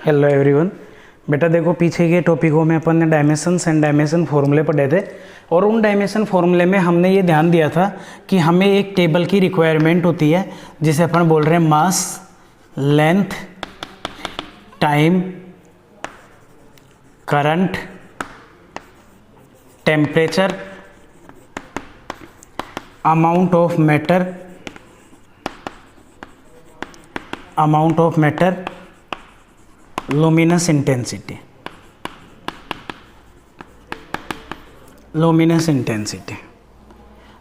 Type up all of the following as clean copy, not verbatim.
Hello everyone. बेटा देखो, पीछे के टॉपिकों में अपन ने डायमेंशंस एंड डायमेंशन फॉर्मूले पढ़े थे और उन डायमेंशन फॉर्मूले में हमने ये ध्यान दिया था कि हमें एक टेबल की रिक्वायरमेंट होती है जिसे अपन बोल रहे हैं mass, length, time, current, temperature, amount of matter, luminous intensity.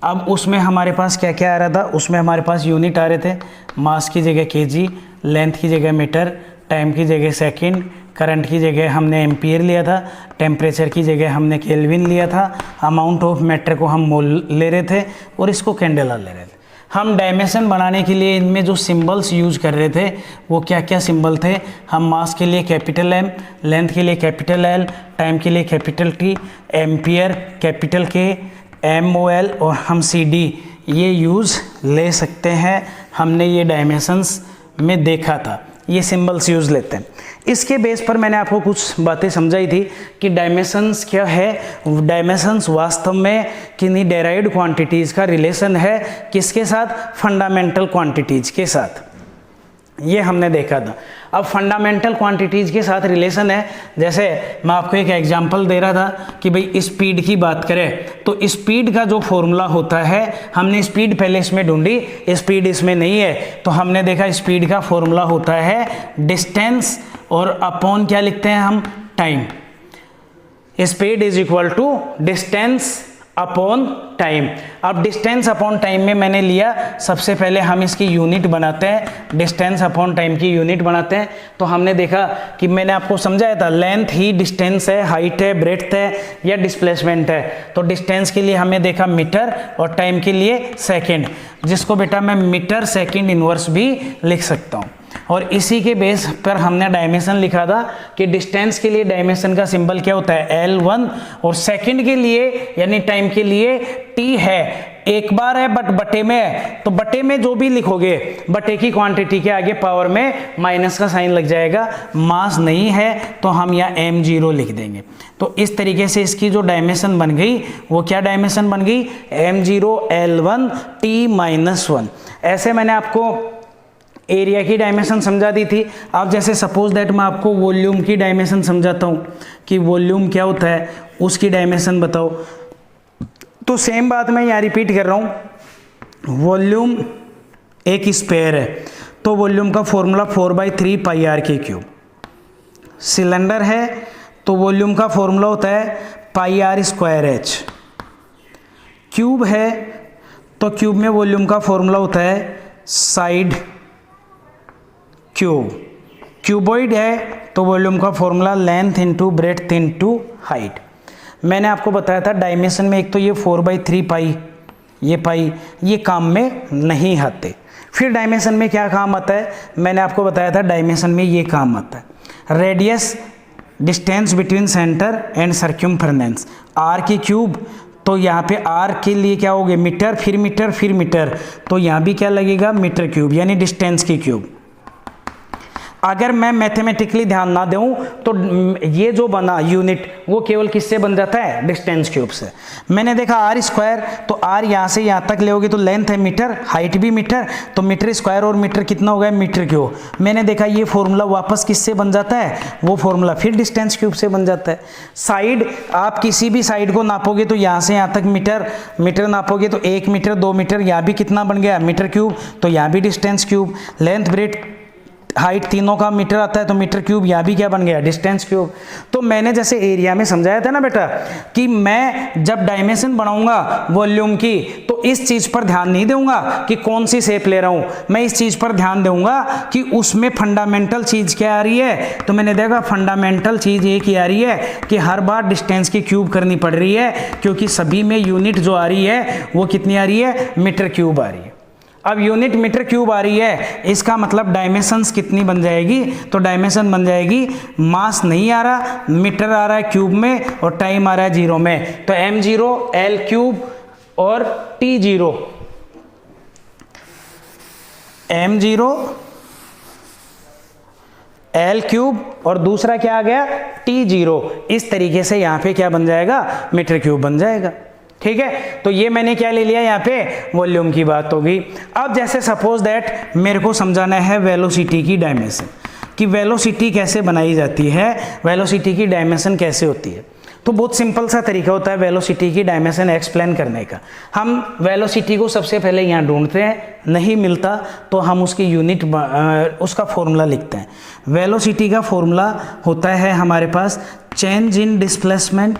अब उसमें हमारे पास क्या क्या आ रहा था? उसमें हमारे पास यूनिट आ रहे थे। मास की जगह केजी, लेंथ की जगह मीटर, टाइम की जगह सेकंड, करंट की जगह हमने एम्पियर लिया था, टेम्परेचर की जगह हमने केल्विन लिया था, अमाउंट ऑफ मैटर को हम मोल ले रहे थे और इसको कैंडेला ले रहे थे। हम डायमेंशन बनाने के लिए इनमें जो सिंबल्स यूज कर रहे थे वो क्या क्या सिंबल थे? हम मास के लिए कैपिटल एम, लेंथ के लिए कैपिटल एल, टाइम के लिए कैपिटल टी, एम्पियर कैपिटल के, एम ओ एल और हम सी डी ये यूज़ ले सकते हैं। हमने ये डायमेंशंस में देखा था, ये सिंबल्स यूज़ लेते हैं। इसके बेस पर मैंने आपको कुछ बातें समझाई थी कि डायमेंशंस क्या है। डायमेंशंस वास्तव में किन्हीं डेराइव्ड क्वांटिटीज़ का रिलेशन है, किसके साथ? फंडामेंटल क्वांटिटीज़ के साथ। ये हमने देखा था। अब फंडामेंटल क्वांटिटीज़ के साथ रिलेशन है, जैसे मैं आपको एक एग्जांपल दे रहा था कि भाई स्पीड की बात करें तो स्पीड का जो फॉर्मूला होता है, हमने स्पीड पहले इसमें ढूंढी, स्पीड इसमें नहीं है तो हमने देखा स्पीड का फॉर्मूला होता है डिस्टेंस और अपॉन क्या लिखते हैं हम? Time. Speed is equal to distance upon time. अब डिस्टेंस अपॉन टाइम में मैंने लिया, सबसे पहले हम इसकी यूनिट बनाते हैं, डिस्टेंस अपॉन टाइम की यूनिट बनाते हैं। तो हमने देखा कि मैंने आपको समझाया था लेंथ ही डिस्टेंस है, हाइट है, ब्रेड्थ है या डिस्प्लेसमेंट है। तो डिस्टेंस के लिए हमें देखा मीटर और टाइम के लिए सेकेंड, जिसको बेटा मैं मीटर सेकेंड इनवर्स भी लिख सकता हूँ। और इसी के बेस पर हमने डायमेंशन लिखा था कि डिस्टेंस के लिए डायमेंशन का सिंबल क्या होता है? L1 और सेकंड के लिए यानी टाइम के लिए T है। एक बार है बट बटे में है, तो बटे में जो भी लिखोगे बटे की क्वांटिटी के आगे पावर में माइनस का साइन लग जाएगा। मास नहीं है तो हम यहाँ m0 लिख देंगे। तो इस तरीके से इसकी जो डायमेंशन बन गई वो क्या डायमेंशन बन गई? m0 L1 T-1। ऐसे मैंने आपको एरिया की डायमेंशन समझा दी थी। अब जैसे सपोज दैट मैं आपको वॉल्यूम की डायमेंशन समझाता हूँ कि वॉल्यूम क्या होता है, उसकी डायमेंशन बताओ। तो सेम बात मैं यहाँ रिपीट कर रहा हूँ। वॉल्यूम एक स्फीयर है तो वॉल्यूम का फॉर्मूला 4/3 पाई आर के क्यूब। सिलेंडर है तो वॉल्यूम का फॉर्मूला होता है पाई आर स्क्वायर एच। क्यूब है तो क्यूब में वॉल्यूम का फॉर्मूला होता है साइड क्यूब। क्यूबॉइड है तो वॉल्यूम का formula length into breadth into height. मैंने आपको बताया था डायमेंशन में एक तो ये 4/3 पाई, ये पाई, ये काम में नहीं आते। फिर डायमेंशन में क्या काम आता है? मैंने आपको बताया था डायमेंशन में ये काम आता है radius, distance between centre and circumference. R की क्यूब तो यहाँ पे आर के लिए क्या हो गया? मीटर, फिर मीटर, फिर मीटर, तो यहाँ भी क्या लगेगा? मीटर क्यूब यानी डिस्टेंस की क्यूब। अगर मैं मैथमेटिकली ध्यान ना दूं तो ये जो बना यूनिट वो केवल किससे बन जाता है? डिस्टेंस क्यूब से। मैंने देखा आर स्क्वायर तो आर यहाँ से यहाँ तक ले तो लेंथ है मीटर, हाइट भी मीटर, तो मीटर स्क्वायर और मीटर कितना हो गया? Metre cube. मैंने देखा ये फॉर्मूला वापस किससे बन जाता है? वो फॉर्मूला फिर डिस्टेंस क्यूब से बन जाता है। साइड, आप किसी भी साइड को नापोगे तो यहाँ से यहाँ तक मीटर, मीटर नापोगे तो 1 मीटर, 2 मीटर, यहाँ भी कितना बन गया? मीटर क्यूब, तो यहाँ भी distance cube. Length, breadth, height तीनों का मीटर आता है तो मीटर क्यूब, यहाँ भी क्या बन गया? Distance cube. तो मैंने जैसे एरिया में समझाया था ना बेटा कि मैं जब डायमेंशन बनाऊंगा वॉल्यूम की तो इस चीज पर ध्यान नहीं दूंगा कि कौन सी शेप ले रहा हूं, मैं इस चीज पर ध्यान दूंगा कि उसमें फंडामेंटल चीज क्या आ रही है। तो मैंने देखा फंडामेंटल चीज एक ही आ रही है कि हर बार डिस्टेंस की क्यूब करनी पड़ रही है, क्योंकि सभी में यूनिट जो आ रही है वो कितनी आ रही है? मीटर क्यूब आ रही है। अब यूनिट मीटर क्यूब आ रही है, इसका मतलब डायमेंशंस कितनी बन जाएगी? तो डायमेंशन बन जाएगी, मास नहीं आ रहा, मीटर आ रहा है क्यूब में और टाइम आ रहा है 0 में, तो m0 L क्यूब और T0। m0 एल क्यूब और दूसरा क्या आ गया T0। इस तरीके से यहाँ पे क्या बन जाएगा, मीटर क्यूब बन जाएगा। ठीक है, तो ये मैंने क्या ले लिया, यहाँ पे वॉल्यूम की बात होगी। अब जैसे सपोज दैट मेरे को समझाना है वेलोसिटी की डायमेंशन, कि वेलोसिटी कैसे बनाई जाती है, वेलोसिटी की डायमेंशन कैसे होती है। तो बहुत सिंपल सा तरीका होता है वेलोसिटी की डायमेंशन एक्सप्लेन करने का। हम वेलोसिटी को सबसे पहले यहाँ ढूंढते हैं, नहीं मिलता तो हम उसकी यूनिट उसका फॉर्मूला लिखते हैं। वेलोसिटी का फॉर्मूला होता है हमारे पास change in displacement,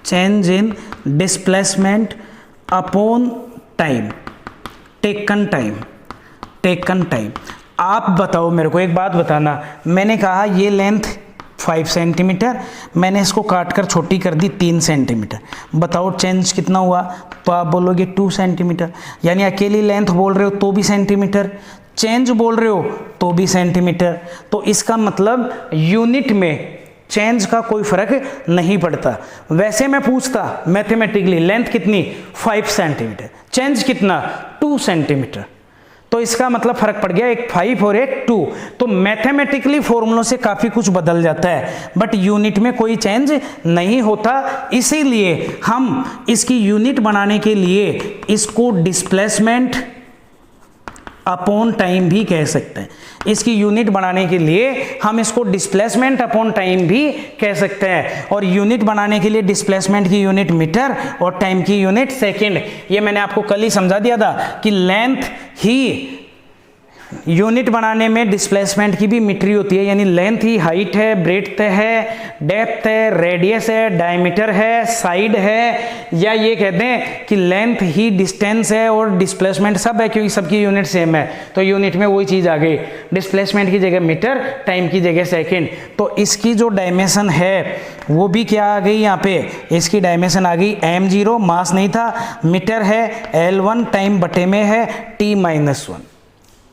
change in displacement upon time, taken time, taken time. आप बताओ मेरे को एक बात बताना, मैंने कहा ये लेंथ 5 सेंटीमीटर, मैंने इसको काट कर छोटी कर दी 3 सेंटीमीटर, बताओ चेंज कितना हुआ, तो आप बोलोगे 2 सेंटीमीटर। यानी अकेली लेंथ बोल रहे हो तो भी सेंटीमीटर, चेंज बोल रहे हो तो भी सेंटीमीटर। तो इसका मतलब यूनिट में चेंज का कोई फर्क नहीं पड़ता। वैसे मैं पूछता मैथमेटिकली लेंथ कितनी 5 सेंटीमीटर, चेंज कितना 2 सेंटीमीटर, तो इसका मतलब फर्क पड़ गया, एक 5 और एक 2। तो मैथमेटिकली फॉर्मूलों से काफी कुछ बदल जाता है, बट यूनिट में कोई चेंज नहीं होता। इसीलिए हम इसकी यूनिट बनाने के लिए इसको डिस्प्लेसमेंट अपॉन टाइम भी कह सकते हैं। इसकी यूनिट बनाने के लिए हम इसको डिस्प्लेसमेंट अपॉन टाइम भी कह सकते हैं। और यूनिट बनाने के लिए डिस्प्लेसमेंट की यूनिट मीटर और टाइम की यूनिट सेकंड। ये मैंने आपको कल ही समझा दिया था कि लेंथ ही यूनिट बनाने में डिस्प्लेसमेंट की भी मीटर ही होती है। यानी लेंथ ही हाइट है, ब्रेड्थ है, डेप्थ है, रेडियस है, डायमीटर है, साइड है, या ये कहते हैं कि लेंथ ही डिस्टेंस है और डिस्प्लेसमेंट सब है, क्योंकि सबकी यूनिट सेम है। तो यूनिट में वही चीज़ आ गई, डिस्प्लेसमेंट की जगह मीटर, टाइम की जगह सेकेंड। तो इसकी जो डायमेंशन है वो भी क्या आ गई, यहाँ पे इसकी डायमेंशन आ गई m0, मास नहीं था, मीटर है, L1 टाइम बटे में है T-1,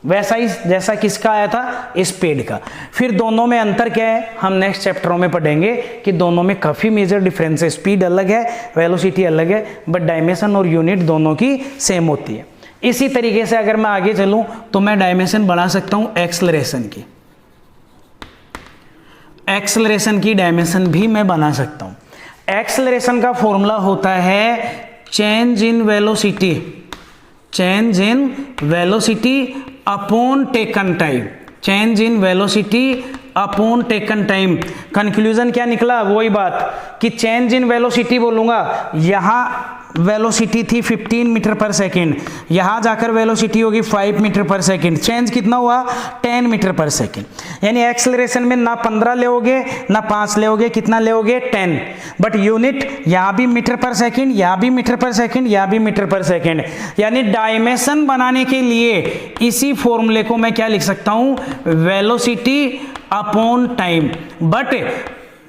वैसा ही जैसा किसका आया था, स्पीड का। फिर दोनों में अंतर क्या है, हम नेक्स्ट चैप्टरों में पढ़ेंगे कि दोनों में काफ़ी मेजर डिफरेंस है। स्पीड अलग है, वेलोसिटी अलग है, बट डायमेंशन और यूनिट दोनों की सेम होती है। इसी तरीके से अगर मैं आगे चलूं तो मैं डायमेंशन बढ़ा सकता हूं एक्सेलरेशन की, एक्सेलरेशन की डायमेंशन भी मैं बना सकता हूं। एक्सेलरेशन का फॉर्मूला होता है change in velocity, change in velocity upon taken time, change in velocity upon taken time. Conclusion क्या निकला, वही बात कि चेंज इन वेलोसिटी बोलूंगा, यहां वेलोसिटी थी 15 मीटर पर सेकेंड, यहां जाकर वेलोसिटी होगी 5 मीटर पर सेकेंड, चेंज कितना हुआ 10 मीटर पर सेकेंड। यानी एक्सेलरेशन में ना 15 लेओगे ना 5 लेओगे, कितना लेओगे 10, बट यूनिट यहां भी मीटर पर सेकेंड, यहां भी मीटर पर सेकेंड, यहां भी मीटर पर सेकेंड। यानी डायमेंशन बनाने के लिए इसी फॉर्मूले को मैं क्या लिख सकता हूं, velocity upon time. But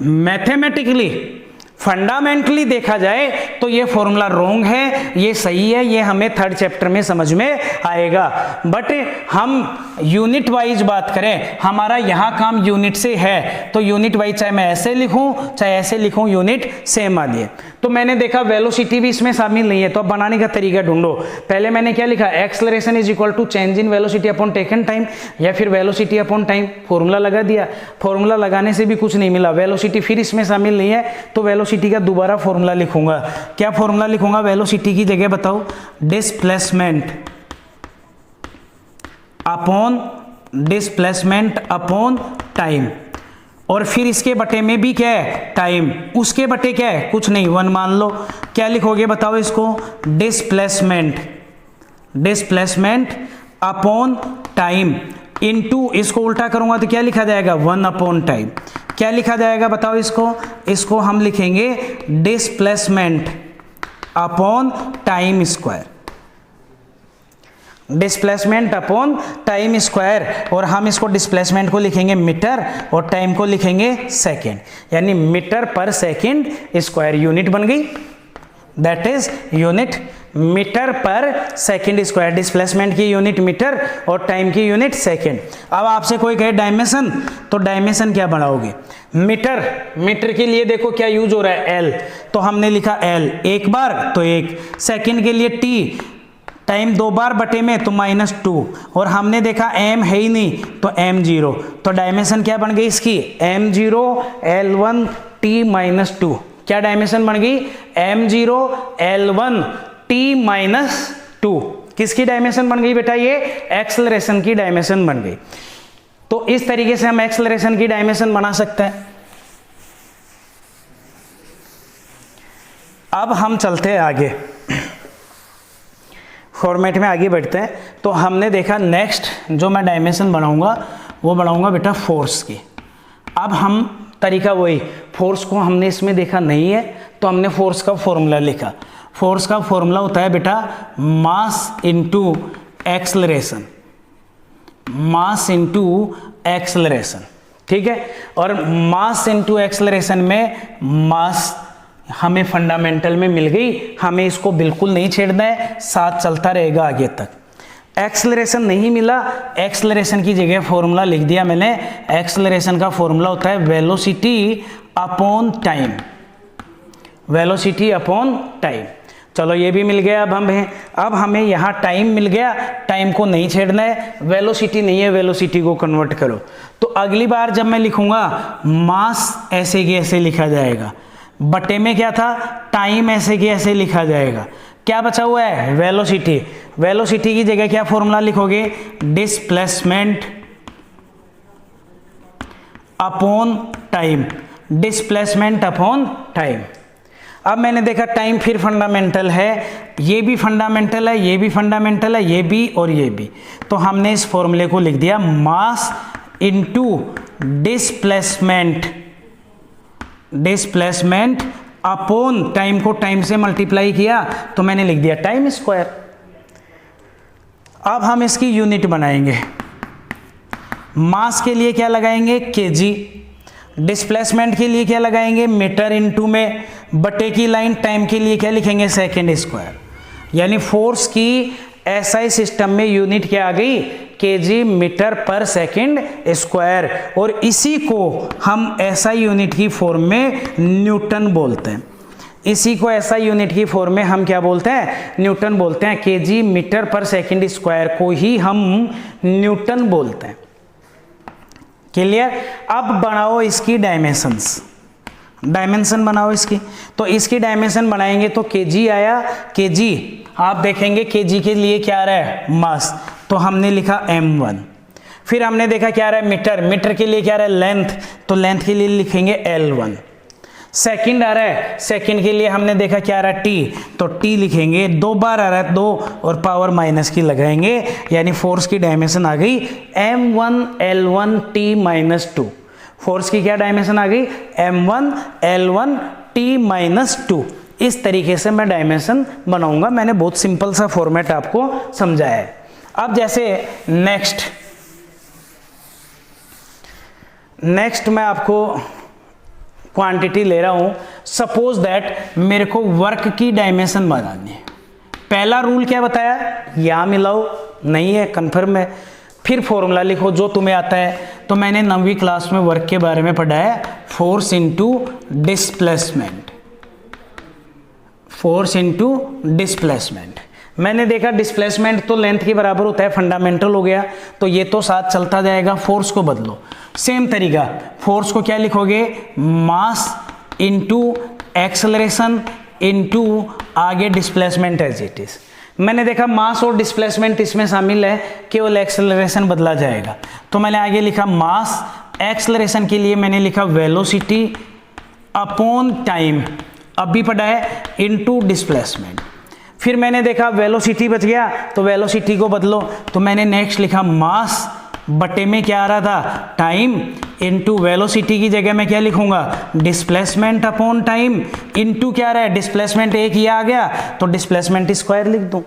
mathematically fundamentally देखा जाए तो ये फॉर्मूला रॉन्ग है, ये सही है, ये हमें थर्ड चैप्टर में समझ में आएगा। बट हम यूनिट वाइज बात करें, हमारा यहाँ काम यूनिट से है, तो यूनिट वाइज चाहे मैं ऐसे लिखूं चाहे ऐसे लिखूं, यूनिट सेम आ रही है। तो मैंने देखा वेलोसिटी भी इसमें शामिल नहीं है, तो अब बनाने का तरीका ढूंढो। पहले मैंने क्या लिखा, acceleration is equal to change in velocity upon taken time, या फिर वेलोसिटी अपॉन टाइम, फॉर्मूला लगा दिया। फॉर्मूला लगाने से भी कुछ नहीं मिला, वेलोसिटी फिर इसमें शामिल नहीं है, तो वेलोसिटी का दोबारा फॉर्मूला लिखूंगा। क्या फॉर्मूला लिखूंगा, वेलोसिटी की जगह बताओ डिस्प्लेसमेंट अपॉन टाइम, और फिर इसके बटे में भी क्या है टाइम, उसके बटे क्या है कुछ नहीं 1 मान लो। क्या लिखोगे बताओ इसको, डिस्प्लेसमेंट अपॉन टाइम इनटू, इसको उल्टा करूंगा तो क्या लिखा जाएगा 1 अपॉन टाइम। क्या लिखा जाएगा बताओ इसको हम लिखेंगे displacement upon time square, displacement upon time square. और हम इसको डिस्प्लेसमेंट को लिखेंगे मीटर और टाइम को लिखेंगे सेकेंड, यानी मीटर पर सेकेंड स्क्वायर। यूनिट बन गई, दैट इज यूनिट मीटर पर सेकेंड स्क्वायर। डिस्प्लेसमेंट की यूनिट मीटर और टाइम की यूनिट सेकेंड। अब आपसे कोई कहे डायमेंशन, तो डायमेंशन क्या बढ़ाओगे, मीटर के लिए देखो क्या यूज हो रहा है एल, तो हमने लिखा एल एक बार तो 1, सेकेंड के लिए टी, टाइम 2 बार बटे में तो -2, और हमने देखा m है ही नहीं तो m0, तो डायमेंशन क्या बन गई इसकी m0 L1 t-2। क्या डायमेंशन बन गई m0 L1 t-2। किसकी डायमेंशन बन गई बेटा, ये एक्सेलरेशन की डायमेंशन बन गई। तो इस तरीके से हम एक्सेलरेशन की डायमेंशन बना सकते हैं। अब हम चलते हैं आगे, फॉर्मेट में आगे बढ़ते हैं। तो हमने देखा नेक्स्ट जो मैं डायमेंशन बनाऊंगा वो बनाऊंगा बेटा फोर्स की। अब हम तरीका वही, फोर्स को हमने इसमें देखा नहीं है तो हमने फोर्स का फॉर्मूला लिखा। फोर्स का फॉर्मूला होता है बेटा mass into acceleration, mass into acceleration, ठीक है। और मास इनटू एक्सेलरेशन में मास हमें फंडामेंटल में मिल गई, हमें इसको बिल्कुल नहीं छेड़ना है, साथ चलता रहेगा आगे तक। एक्सेलरेशन नहीं मिला, एक्सेलरेशन की जगह फॉर्मूला लिख दिया मैंने। एक्सेलरेशन का फॉर्मूला होता है velocity upon time, velocity upon time. चलो ये भी मिल गया। अब हमें यहाँ टाइम मिल गया, टाइम को नहीं छेड़ना है, वेलोसिटी नहीं है, वेलोसिटी को कन्वर्ट करो। तो अगली बार जब मैं लिखूंगा मास ऐसे की ऐसे लिखा जाएगा, बटे में क्या था टाइम ऐसे की ऐसे लिखा जाएगा। क्या बचा हुआ है वेलोसिटी, वेलोसिटी की जगह क्या फॉर्मूला लिखोगे displacement upon time, displacement upon time. अब मैंने देखा टाइम फिर फंडामेंटल है, ये भी फंडामेंटल है, ये भी फंडामेंटल है, ये भी और ये भी। तो हमने इस फॉर्मूले को लिख दिया mass into displacement, displacement upon time को टाइम से मल्टीप्लाई किया तो मैंने लिख दिया टाइम स्क्वायर। अब हम इसकी यूनिट बनाएंगे। मास के लिए क्या लगाएंगे केजी, डिस्प्लेसमेंट के लिए क्या लगाएंगे मीटर इनटू में, बटे की लाइन टाइम के लिए क्या लिखेंगे सेकेंड स्क्वायर। यानी फोर्स की एसआई सिस्टम में यूनिट क्या आ गई केजी मीटर पर सेकंड स्क्वायर, और इसी को हम एसआई यूनिट की फॉर्म में न्यूटन बोलते हैं। इसी को एसआई यूनिट की फॉर्म में हम क्या बोलते हैं न्यूटन बोलते हैं। केजी मीटर पर सेकंड स्क्वायर को ही हम न्यूटन बोलते हैं। क्लियर। अब बनाओ इसकी डायमेंशंस, डायमेंशन बनाओ इसकी। तो इसकी डायमेंशन बनाएंगे तो केजी आया, केजी आप देखेंगे केजी के लिए क्या आ रहा है मास, तो हमने लिखा m1। फिर हमने देखा क्या आ रहा है मीटर, मीटर के लिए क्या आ रहा है लेंथ, तो लेंथ के लिए लिखेंगे L1। सेकंड आ रहा है, सेकंड के लिए हमने देखा क्या आ रहा है t, तो t लिखेंगे। 2 बार आ रहा है 2 और पावर माइनस की लगाएंगे, यानी फोर्स की डायमेंशन आ गई m1 L1 t-2। फोर्स की क्या डायमेंशन आ गई m1 L1 t-2। इस तरीके से मैं डायमेंशन बनाऊंगा। मैंने बहुत सिंपल सा फॉर्मेट आपको समझाया है। अब जैसे नेक्स्ट मैं आपको क्वांटिटी ले रहा हूं। सपोज दैट मेरे को वर्क की डायमेंशन बनानी है। पहला रूल क्या बताया, यहां मिलाओ, नहीं है कंफर्म है, फिर फॉर्मूला लिखो जो तुम्हें आता है। तो मैंने 9वीं क्लास में वर्क के बारे में पढ़ा है, force into displacement, force into displacement. मैंने देखा डिस्प्लेसमेंट तो लेंथ के बराबर होता है, फंडामेंटल हो गया, तो ये तो साथ चलता जाएगा। फोर्स को बदलो, सेम तरीका, फोर्स को क्या लिखोगे मास इनटू एक्सेलरेशन इनटू आगे डिस्प्लेसमेंट एज इट इज। मैंने देखा मास और डिस्प्लेसमेंट इसमें शामिल है, केवल एक्सेलरेशन बदला जाएगा। तो मैंने आगे लिखा मास, एक्सेलरेशन के लिए मैंने लिखा वेलोसिटी अपॉन टाइम, अभी पढ़ा है, इनटू डिस्प्लेसमेंट। फिर मैंने देखा वेलोसिटी बच गया तो वेलोसिटी को बदलो, तो मैंने नेक्स्ट लिखा मास बटे में क्या आ रहा था टाइम, इनटू वेलोसिटी की जगह मैं क्या लिखूंगा डिस्प्लेसमेंट अपॉन टाइम, इनटू क्या आ रहा है डिस्प्लेसमेंट एक ही आ गया तो डिस्प्लेसमेंट स्क्वायर लिख दूं।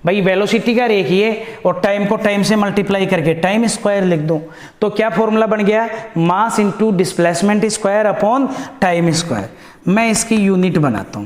भाई वेलोसिटी का रेख ये और टाइम को टाइम से मल्टीप्लाई करके टाइम स्क्वायर लिख दूं। तो क्या फॉर्मूला बन गया mass into displacement square upon time square. मैं इसकी यूनिट बनाता हूं,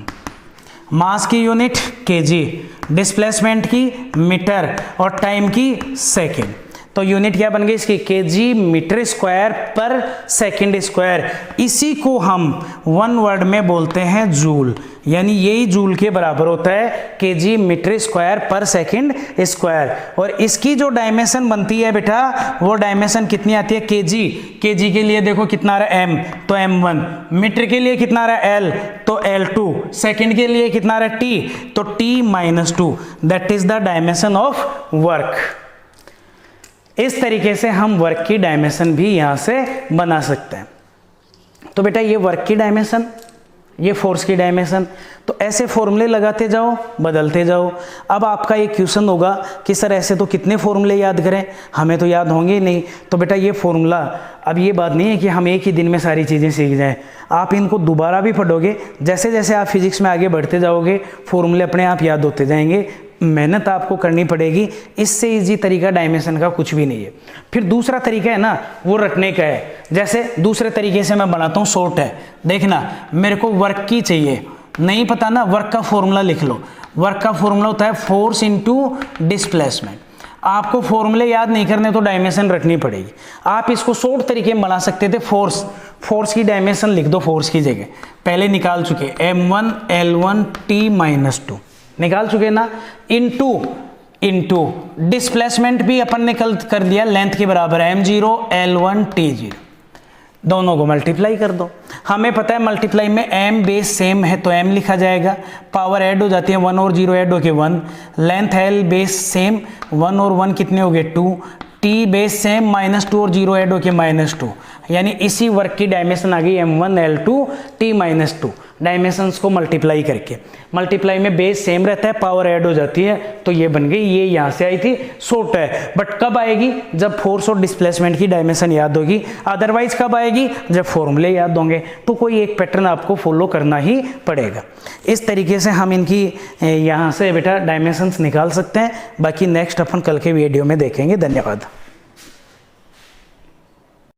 मास की यूनिट केजी, डिस्प्लेसमेंट की मीटर और टाइम की सेकेंड। तो यूनिट क्या बन गई इसकी, केजी मीटर स्क्वायर पर सेकंड स्क्वायर। इसी को हम वन वर्ड में बोलते हैं जूल, यानी यही जूल के बराबर होता है केजी मीटर स्क्वायर पर सेकंड स्क्वायर। और इसकी जो डायमेंशन बनती है बेटा, वो डायमेंशन कितनी आती है, केजी। केजी के लिए देखो कितना आ रहा है m, तो m1। मीटर के लिए कितना आ रहा है l, तो l2। सेकंड के लिए कितना आ रहा है t, तो t-2। That is the dimension of work. इस तरीके से हम वर्क की डायमेंशन भी यहां से बना सकते हैं। तो बेटा ये वर्क की डायमेंशन, ये फोर्स की डायमेंशन। तो ऐसे फॉर्मूले लगाते जाओ, बदलते जाओ। अब आपका एक क्वेश्चन होगा कि सर ऐसे तो कितने फॉर्मूले याद करें, हमें तो याद होंगे ही नहीं। तो बेटा ये फॉर्मूला, अब ये बात नहीं है कि हम एक ही दिन में सारी चीज़ें सीख जाएं, आप इनको दोबारा भी पढ़ोगे। जैसे जैसे आप फिजिक्स में आगे बढ़ते जाओगे, फॉर्मूले अपने आप याद होते जाएंगे। मेहनत आपको करनी पड़ेगी, इससे इजी तरीका डायमेंशन का कुछ भी नहीं है। फिर दूसरा तरीका है ना, वो रटने का है। जैसे दूसरे तरीके से मैं बनाता हूँ, शॉर्ट है। देखना, मेरे को वर्क की चाहिए, नहीं पता ना, वर्क का फॉर्मूला लिख लो। वर्क का फॉर्मूला होता है फोर्स इनटू डिस्प्लेसमेंट। आपको फॉर्मूले याद नहीं करने तो डायमेंशन रखनी पड़ेगी। आप इसको शॉर्ट तरीके में बना सकते थे, फोर्स की डायमेंशन लिख दो, फोर्स की जगह पहले निकाल चुके, m1 l1 t-2 निकाल चुके ना, इनटू डिस्प्लेसमेंट भी अपन ने कल कर दिया, लेंथ के बराबर है m0 l1 t0। दोनों को मल्टीप्लाई कर दो। हमें पता है मल्टीप्लाई में m बेस सेम है तो m लिखा जाएगा, पावर ऐड हो जाती है, 1 और 0 ऐड होके 1। लेंथ l बेस सेम, 1 और 1 कितने हो गए 2। t बेस सेम, -2 और 0 ऐड होके -2। यानी इसी वर्क की डायमेंशन आ गई m1 l2 t-2। डायमेंशंस को मल्टीप्लाई करके, मल्टीप्लाई में बेस सेम रहता है, पावर ऐड हो जाती है, तो ये बन गई। ये यहाँ से आई थी, शॉर्ट है। बट कब आएगी, जब फोर्स और डिस्प्लेसमेंट की डायमेंशन याद होगी। अदरवाइज कब आएगी, जब फॉर्मूले याद होंगे। तो कोई एक पैटर्न आपको फॉलो करना ही पड़ेगा। इस तरीके से हम इनकी यहाँ से बेटा डायमेंशंस निकाल सकते हैं। बाकी नेक्स्ट अपन कल के वीडियो में देखेंगे। धन्यवाद।